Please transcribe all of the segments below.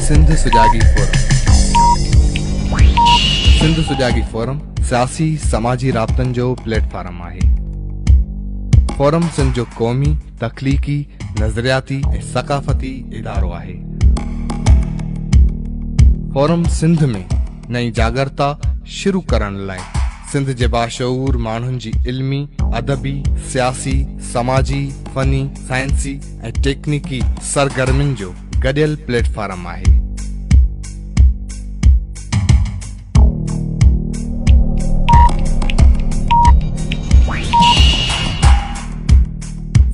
Sindh Sujagi forum. Sindh Sujagi forum सियासी समाजी राबतन जो प्लेटफॉर्म आहे। फोरम सिंध जो क़ौमी, तख्लीकी, नज़रियाती ऐं सक़ाफ़ती इदारो आहे। फोरम सिंध में नई जागरता शुरू करण लाइ सिंध जे बाशऊर माण्हुनि जी इल्मी, अदबी, सियासी, समाजी, फनी, साइंसी ऐं टेक्निकी सरगर्मियुनि जो गॾियल प्लेटफॉर्म आहे।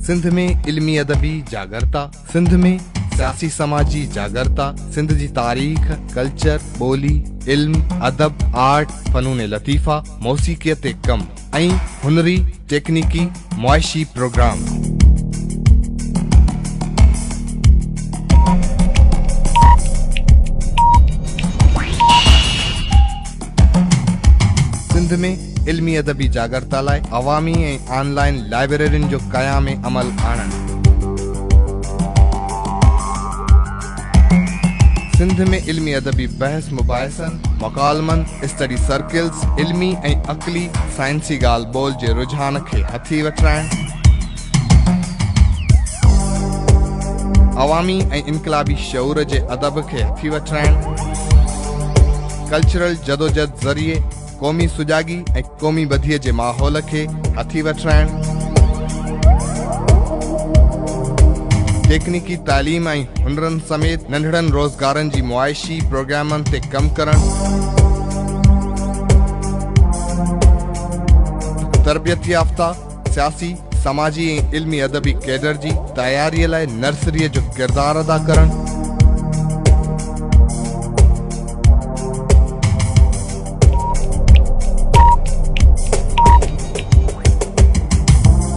सिंध में इल्मी अदबी जागरता, सिंध में सियासी समाजी जागरता, सिंध जी तारीख़, कल्चर, ॿोली, इल्म, अदब, आर्ट, फ़नून लतीफ़ा, मौसीक़ियत ते कम ऐं हुनरी टेक्निकी मुआशी प्रोग्राम। सिंध में इल्मी अदबी जागरता लाइ अवामी ऐं ऑनलाइन लाइब्रेरियुनि जो क़याम अमल आणणु। सिंध में इल्मी अदबी बहस मुबाहिसन, मकालमन, स्टडी सर्किल्स, इल्मी ऐं अक़ली साइंसी ॻाल्हि ॿोल जे रुझान खे हथी वठाइणु, अवामी ऐं इनक़लाबी शऊर जे अदब खे हथी वठाइणु, कल्चरल जदोजहद ज़रिए क़ौमी सुजागी ऐं क़ौमी बदीअ जे माहौल खे हथी वठाइणु, टेक्निकी तालीम ऐं हुनरनि समेत नंढड़नि रोज़गारनि जी मुआशी प्रोग्रामनि ते कमु करणु, तरबियत याफ़्ता सियासी, समाजी ऐं इल्मी अदबी कैडर जी तयारीअ लाइ नर्सरीअ जो किरदारु अदा करणु,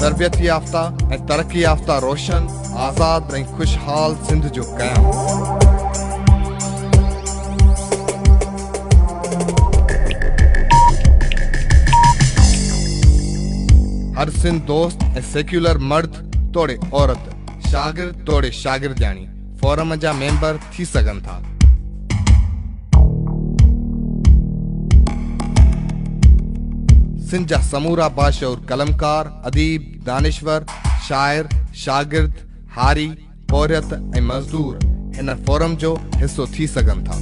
तरबियत याफ़्ता ऐं तरक्की याफ़्ता रोशन, आज़ाद ऐं खुशहाल सिंध जो क़याम। हर सिंध दोस्त ऐं सेक्युलर मर्द तोड़े औरत, शागिर्द तोड़े शागिर्दियाणी फोरम जा मेंबर थी सघनि था। सिंध जा समूरा बाशऊर कलमकार, अदीब, दानिश्वर, शाइर, शागिर्द, हारी, पौरियत ऐं मज़दूर हिन फोरम जो हिस्सो थी सघनि था।